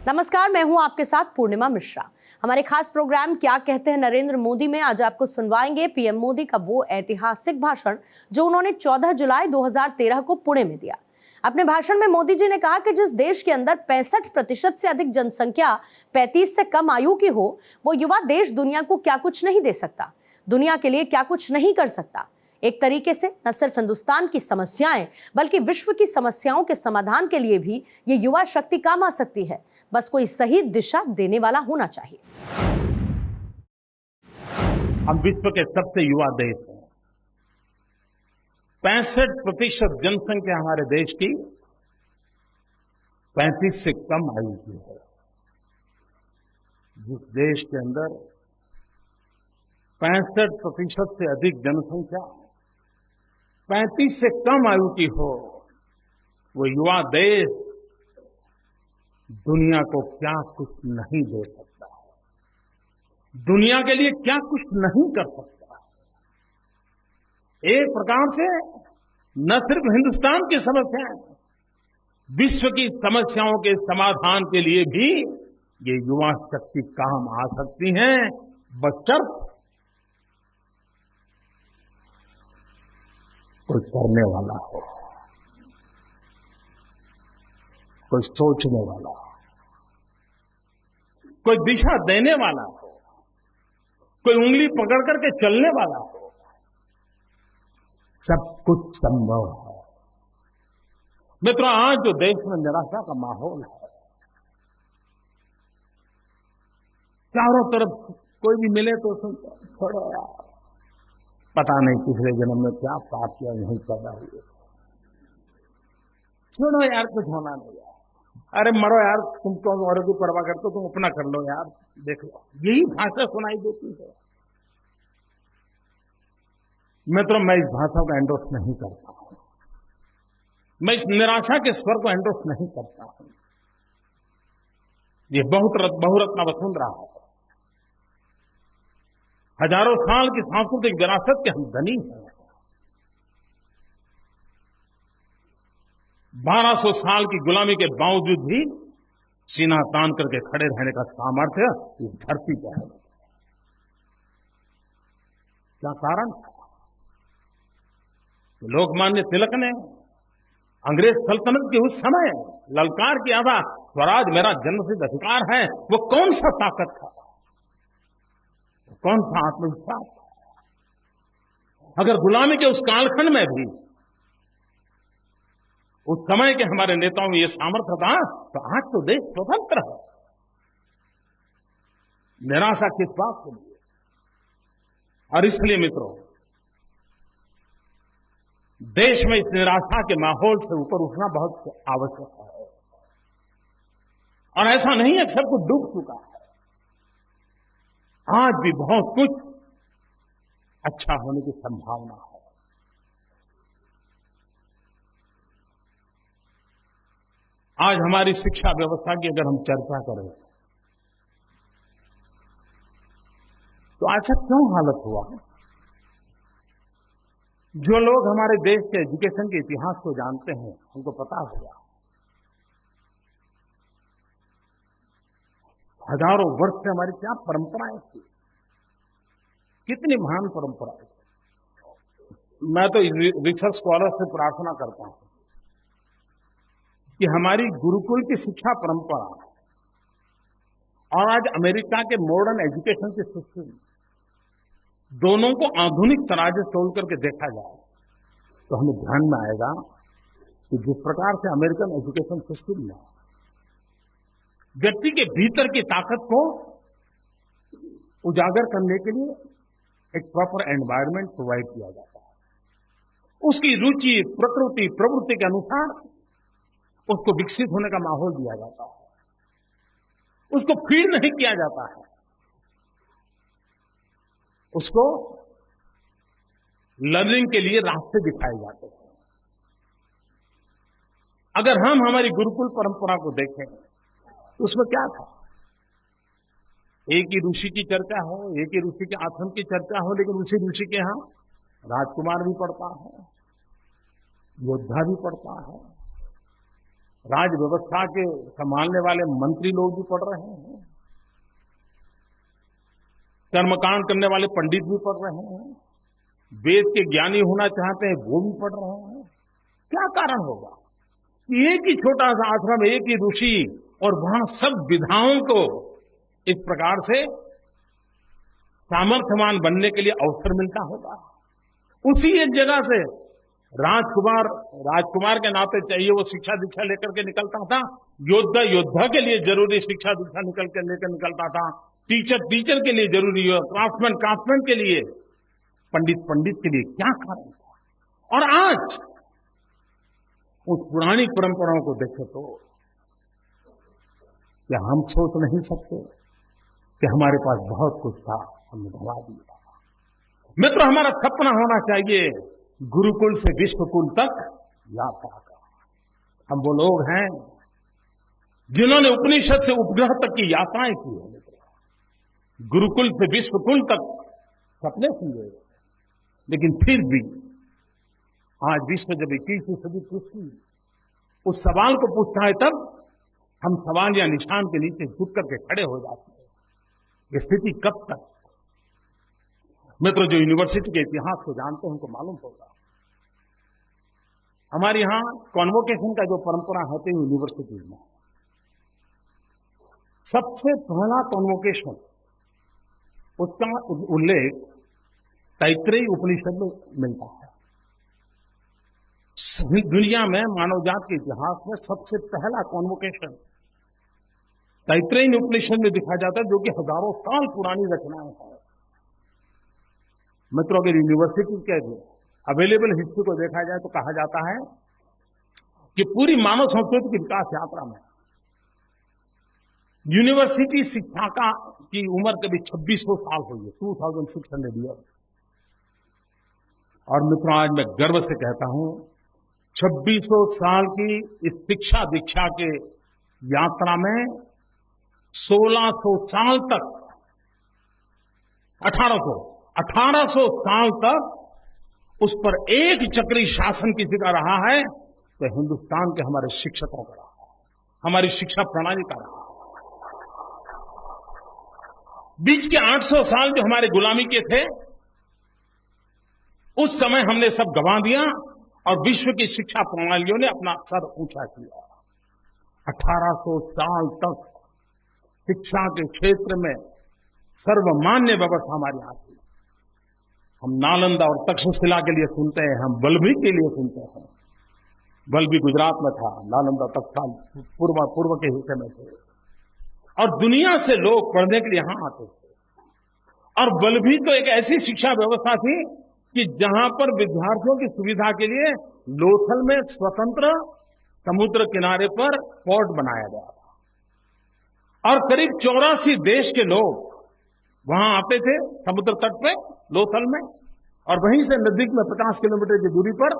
नमस्कार, मैं हूं आपके साथ पूर्णिमा मिश्रा। हमारे खास प्रोग्राम क्या कहते हैं नरेंद्र मोदी में आज आपको सुनवाएंगे पीएम मोदी का वो ऐतिहासिक भाषण जो उन्होंने 14 जुलाई 2013 को पुणे में दिया। अपने भाषण में मोदी जी ने कहा कि जिस देश के अंदर 65% से अधिक जनसंख्या 35 से कम आयु की हो, वो युवा देश दुनिया को क्या कुछ नहीं दे सकता, दुनिया के लिए क्या कुछ नहीं कर सकता। एक तरीके से न सिर्फ हिंदुस्तान की समस्याएं बल्कि विश्व की समस्याओं के समाधान के लिए भी ये युवा शक्ति काम आ सकती है। बस कोई सही दिशा देने वाला होना चाहिए। हम विश्व के सबसे युवा देश हैं। 65% जनसंख्या हमारे देश की 35 से कम आयु की है। जिस देश के अंदर 65% से अधिक जनसंख्या 35 से कम आयु की हो, वो युवा देश दुनिया को क्या कुछ नहीं दे सकता है, दुनिया के लिए क्या कुछ नहीं कर सकता। एक प्रकार से न सिर्फ हिंदुस्तान की समस्याएं, विश्व की समस्याओं के समाधान के लिए भी ये युवा शक्ति काम आ सकती है, बशर्ते कोई करने वाला हो, कोई सोचने वाला हो, कोई दिशा देने वाला हो, कोई उंगली पकड़ करके चलने वाला हो। सब कुछ संभव है। मित्रों, आज जो देश में निराशा का माहौल है, चारों तरफ कोई भी मिले तो छोड़ो यार, पता नहीं पिछले जन्म में क्या पाप किया, नहीं पैदा हुए, छोड़ो यार, कुछ होना नहीं यार, अरे मरो यार, तुम कौन औरों की परवाह करते हो, तुम अपना कर लो यार, देख लो, यही भाषा सुनाई देती है। मित्रों, मैं इस भाषा को एंडोर्स नहीं करता हूं, मैं इस निराशा के स्वर को एंडोर्स नहीं करता हूं। ये बहुरत्ना वसुंधरा है, हजारों साल की सांस्कृतिक विरासत के हम धनी हैं। 1200 साल की गुलामी के बावजूद भी सीना तान करके खड़े रहने का सामर्थ्य इस धरती पर है। क्या कारण था? लोकमान्य तिलक ने अंग्रेज सल्तनत के उस समय ललकार किया था, स्वराज मेरा जन्मसिद्ध अधिकार है। वो कौन सा ताकत था, कौन सा आत्मविश्वास था? अगर गुलामी के उस कालखंड में भी उस समय के हमारे नेताओं में ये सामर्थ्य था, तो आज तो देश स्वतंत्र है। निराशा किस बात के लिए? और इसलिए मित्रों, देश में इस निराशा के माहौल से ऊपर उठना बहुत आवश्यक है। और ऐसा नहीं है कि सब कुछ डूब चुका है, आज भी बहुत कुछ अच्छा होने की संभावना है। आज हमारी शिक्षा व्यवस्था की अगर हम चर्चा करें तो ऐसा क्यों हालत हुआ? जो लोग हमारे देश के एजुकेशन के इतिहास को जानते हैं उनको पता होगा, हजारों वर्ष से हमारी क्या परंपराएं थी, कितनी महान परंपराएं थी। मैं तो रिसर्च स्कॉलर से प्रार्थना करता हूं कि हमारी गुरुकुल की शिक्षा परंपरा और आज अमेरिका के मॉडर्न एजुकेशन के सिस्टम, दोनों को आधुनिक तराजू से तोल करके देखा जाए तो हमें ध्यान में आएगा कि जिस प्रकार से अमेरिकन एजुकेशन सिस्टम में व्यक्ति के भीतर की ताकत को उजागर करने के लिए एक प्रॉपर एनवायरनमेंट प्रोवाइड किया जाता है, उसकी रुचि, प्रकृति, प्रवृत्ति के अनुसार उसको विकसित होने का माहौल दिया जाता है, उसको फीड नहीं किया जाता है, उसको लर्निंग के लिए रास्ते दिखाए जाते हैं। अगर हम हमारी गुरुकुल परंपरा को देखें तो उसमें क्या था? एक ही ऋषि की चर्चा हो, एक ही ऋषि के आश्रम की चर्चा हो, लेकिन उसी ऋषि के यहां राजकुमार भी पढ़ता है, योद्धा भी पढ़ता है, राज व्यवस्था के संभालने वाले मंत्री लोग भी पढ़ रहे हैं, कर्मकांड करने वाले पंडित भी पढ़ रहे हैं, वेद के ज्ञानी होना चाहते हैं वो भी पढ़ रहे हैं। क्या कारण होगा? एक ही छोटा सा आश्रम, एक ही ऋषि, और वहां सब विधाओं को इस प्रकार से सामर्थ्यवान बनने के लिए अवसर मिलता होगा। उसी एक जगह से राजकुमार के नाते चाहिए वो शिक्षा दीक्षा लेकर के निकलता था, योद्धा के लिए जरूरी शिक्षा दीक्षा लेकर निकलता था, टीचर के लिए जरूरी, क्राफ्टमैन के लिए, पंडित के लिए। क्या कारण था? और आज उस पुरानी परंपराओं को देखे तो क्या हम सोच नहीं सकते कि हमारे पास बहुत कुछ था, हमने गंवा दिया। मित्र, हमारा सपना होना चाहिए गुरुकुल से विश्वकुल तक यात्रा का। हम वो लोग हैं जिन्होंने उपनिषद से उपग्रह तक की यात्राएं की है। मित्र, गुरुकुल से विश्वकुल तक सपने सुने, लेकिन फिर भी आज विश्व जब 21वीं सदी पूछती उस सवाल को पूछता है, तब हम सवाल या निशान के नीचे झुक करके खड़े हो जाते हैं। ये स्थिति कब तक? मित्रों, जो यूनिवर्सिटी के इतिहास को जानते हैं उनको मालूम होगा, हमारे यहां कॉन्वोकेशन का जो परंपरा है तो यूनिवर्सिटीज में सबसे पहला कॉन्वोकेशन, उसका उल्लेख तैत्रेयी उपनिषद में मिलता है। दुनिया में मानवजात के इतिहास में सबसे पहला कॉन्वोकेशन तैत्रेयी उपनिषद में दिखाया जाता है, जो कि हजारों साल पुरानी रचनाएं हैं। मित्रों, अगर यूनिवर्सिटी के अवेलेबल हिस्ट्री को देखा जाए तो कहा जाता है कि पूरी मानव संस्कृति की विकास यात्रा में यूनिवर्सिटी शिक्षा की उम्र कभी 2600 साल हुई है, 2600 ईयर। और मित्रों, आज मैं गर्व से कहता हूं 2600 साल की इस शिक्षा दीक्षा के यात्रा में 1600 साल तक 1800 साल तक उस पर एक चक्री शासन किसी का रहा है तो हिंदुस्तान के हमारे शिक्षकों का रहा है, हमारी शिक्षा प्रणाली का रहा है। बीच के 800 साल जो हमारे गुलामी के थे, उस समय हमने सब गंवा दिया और विश्व की शिक्षा प्रणालियों ने अपना सर ऊंचा किया। 1800 साल तक शिक्षा के क्षेत्र में सर्वमान्य व्यवस्था हमारी यहाँ थी। हम नालंदा और तक्षशिला के लिए सुनते हैं, हम वल्लभी के लिए सुनते हैं। वल्लभी गुजरात में था, नालंदा तत्काल पूर्व के हिस्से में थे, और दुनिया से लोग पढ़ने के लिए यहां आते थे। और वल्लभी तो एक ऐसी शिक्षा व्यवस्था थी कि जहां पर विद्यार्थियों की सुविधा के लिए लोथल में स्वतंत्र समुद्र किनारे पर पोर्ट बनाया गया था, और करीब 84 देश के लोग वहां आते थे समुद्र तट पे लोथल में, और वहीं से नजदीक में 50 किलोमीटर की दूरी पर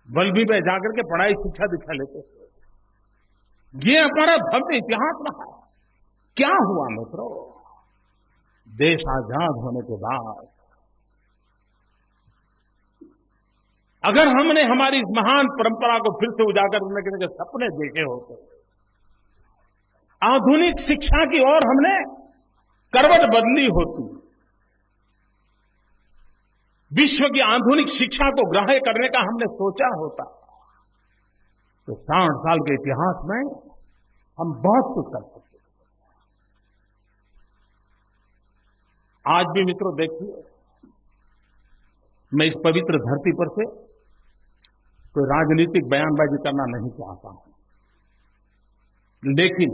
वल्लभी में जाकर के पढ़ाई शिक्षा दीक्षा लेते थे। ये हमारा भव्य इतिहास रहा। क्या हुआ मित्रों? देश आजाद होने के बाद अगर हमने हमारी इस महान परंपरा को फिर से उजागर करने के लिए सपने देखे होते, आधुनिक शिक्षा की ओर हमने करवट बदली होती, विश्व की आधुनिक शिक्षा को ग्राह्य करने का हमने सोचा होता, तो 60 साल के इतिहास में हम बहुत कुछ कर सकते। आज भी मित्रों देखिए, मैं इस पवित्र धरती पर से कोई राजनीतिक बयानबाजी करना नहीं चाहता हूं, लेकिन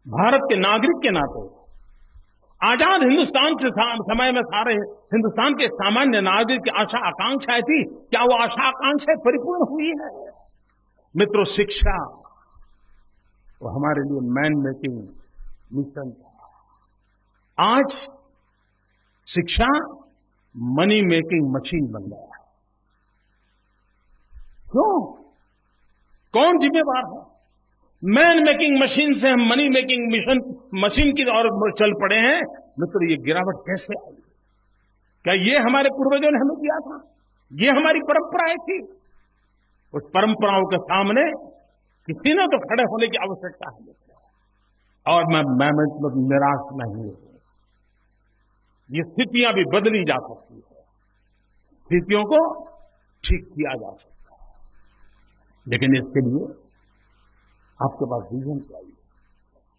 भारत के नागरिक के नाते आजाद हिंदुस्तान के समय में सारे हिंदुस्तान के सामान्य नागरिक की आशा आकांक्षाएं थी, क्या वो आशा आकांक्षाएं परिपूर्ण हुई है? मित्रों, शिक्षा वो हमारे लिए मैन मेकिंग मिशन था। आज शिक्षा मनी मेकिंग मशीन बन गया है। क्यों? कौन जिम्मेवार है? मैन मेकिंग मशीन से हम मनी मेकिंग मशीन की ओर चल पड़े हैं। मित्रों, ये गिरावट कैसे आई? क्या ये हमारे पूर्वजों ने हमें दिया था? ये हमारी परंपराएं थी? उस परंपराओं के सामने किसी ने तो खड़े होने की आवश्यकता है। और मैं मतलब निराश नहीं हूं। ये स्थितियां भी बदली जा सकती है, स्थितियों को ठीक किया जा सकता है, लेकिन इसके लिए आपके पास विजन चाहिए।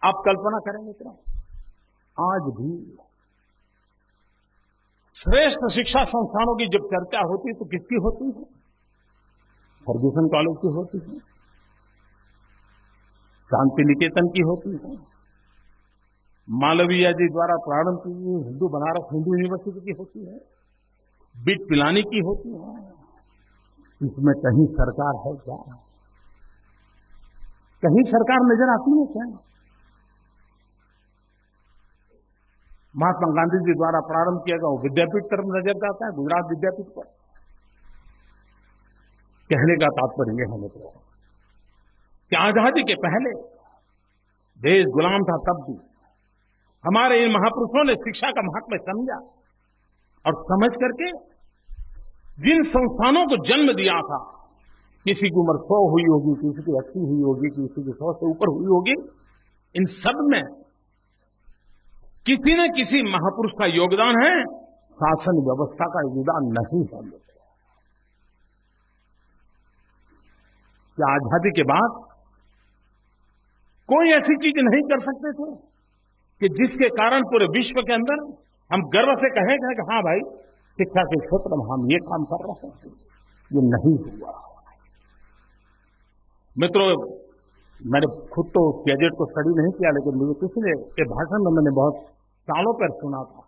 आप कल्पना करें मित्रों, आज भी श्रेष्ठ शिक्षा संस्थानों की जब चर्चा होती है तो किसकी होती है? फर्गुसन कॉलेज की होती है, शांति निकेतन की होती है, मालवीय जी द्वारा प्रारंभ की हुई हिंदू बनारस हिंदू यूनिवर्सिटी की होती है, बिट पिलानी की होती है। इसमें कहीं सरकार है क्या? कहीं सरकार नजर आती है क्या? महात्मा गांधी जी द्वारा प्रारंभ किया गया वो विद्यापीठ तरफ नजर जाता है, गुजरात विद्यापीठ पर। कहने का तात्पर्य यह है मित्रों कि आजादी के पहले देश गुलाम था, तब भी हमारे इन महापुरुषों ने शिक्षा का महत्व समझा और समझ करके जिन संस्थानों को जन्म दिया था, किसी की उम्र 100 हुई होगी, किसी की 80 हुई होगी, किसी की 100 से ऊपर हुई होगी, इन सब में किसी न किसी महापुरुष का योगदान है, शासन व्यवस्था का योगदान नहीं है। क्या आजादी के बाद कोई ऐसी चीज नहीं कर सकते थे कि जिसके कारण पूरे विश्व के अंदर हम गर्व से कहें कि हाँ भाई, शिक्षा के क्षेत्र में हम ये काम कर रहे हैं? ये नहीं हुआ। मित्रों, मैंने खुद तो गैजेट को स्टडी नहीं किया, लेकिन मुझे किसी ने के भाषण में मैंने बहुत सालों पर सुना था।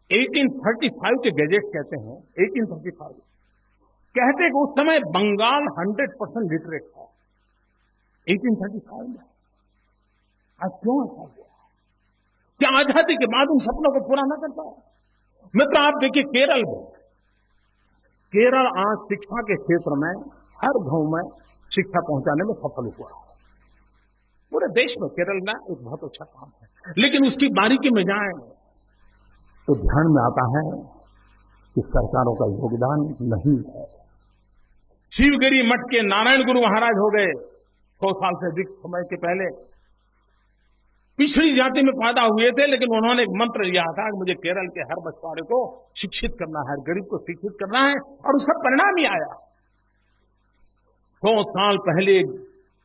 1835 के गैजेट कहते हैं, 1835 कहते कि उस समय बंगाल 100% लिटरेट था 1835 में। आज क्यों ऐसा हुआ? क्या आजादी के बाद उन सपनों को पूरा न करता है? मित्र, आप देखिए केरल में, केरल आज शिक्षा के क्षेत्र में हर गांव में शिक्षा पहुंचाने में सफल हुआ। पूरे देश में केरल में एक बहुत अच्छा काम है, लेकिन उसकी बारीकी में जाएं तो ध्यान में आता है कि सरकारों का योगदान नहीं है। शिवगिरी मठ के नारायण गुरु महाराज हो गए 100 साल से अधिक समय के पहले, पिछड़ी जाति में पैदा हुए थे, लेकिन उन्होंने एक मंत्र लिया था कि मुझे केरल के हर मछुआरे को शिक्षित करना है, हर गरीब को शिक्षित करना है, और उसका परिणाम ही आया। 100 साल पहले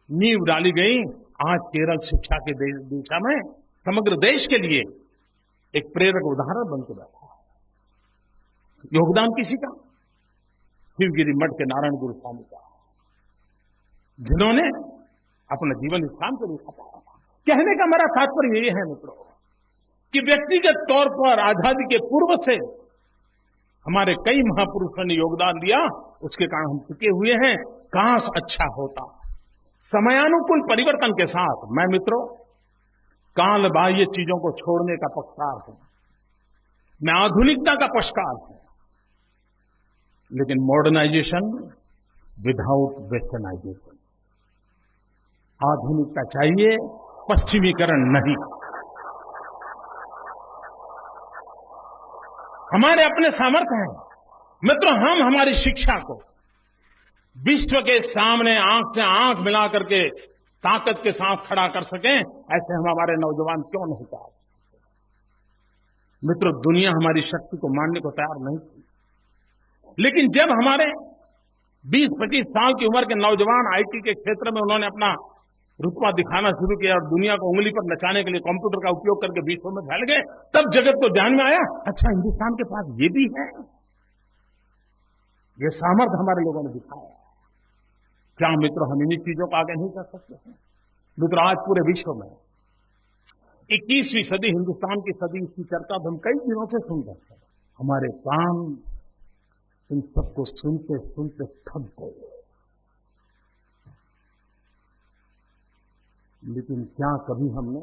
नींव डाली गई, आज केरल शिक्षा के दिशा में समग्र देश के लिए एक प्रेरक उदाहरण बनकर बैठा है। योगदान किसी का? शिवगिरी मठ के नारायण गुरु स्वामी का, जिन्होंने अपना जीवन इस काम के लिए खपाया था। कहने का मेरा तात्पर्य ये है मित्रों कि व्यक्तिगत तौर पर आजादी के पूर्व से हमारे कई महापुरुषों ने योगदान दिया, उसके कारण हम टिके हुए हैं। काश अच्छा होता। समयानुकूल परिवर्तन के साथ मैं मित्रों काल बाह्य चीजों को छोड़ने का पक्षकार हूं, मैं आधुनिकता का पक्षकार हूं, लेकिन मॉडर्नाइजेशन विदाउट वेस्टर्नाइजेशन। आधुनिकता चाहिए, पश्चिमीकरण नहीं। हमारे अपने सामर्थ्य हैं मित्रों, हम हमारी शिक्षा को विश्व के सामने आंख से आंख मिला करके ताकत के साथ खड़ा कर सकें, ऐसे हम हमारे नौजवान क्यों नहीं चाहते? मित्रों, दुनिया हमारी शक्ति को मानने को तैयार नहीं थी, लेकिन जब हमारे 20-25 साल की उम्र के नौजवान आईटी के क्षेत्र में उन्होंने अपना रुतबा दिखाना शुरू किया और दुनिया को उंगली पर नचाने के लिए कंप्यूटर का उपयोग करके विश्व में फैल गए, तब जगत को ध्यान में आया, अच्छा हिंदुस्तान के पास ये भी है। ये सामर्थ्य हमारे लोगों ने दिखाया। क्या मित्रों हम इन्हीं चीजों को आगे नहीं कर सकते हैं? मित्रों, आज पूरे विश्व में 21वीं सदी हिंदुस्तान की सदी, इसकी चर्चा हम कई दिनों से सुन रहे हैं। हमारे कान इन सबको सुनते सुनते थक गए। लेकिन क्या कभी हमने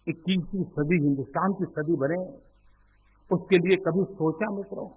21वीं सदी हिंदुस्तान की सदी बने, उसके लिए कभी सोचा मित्रों?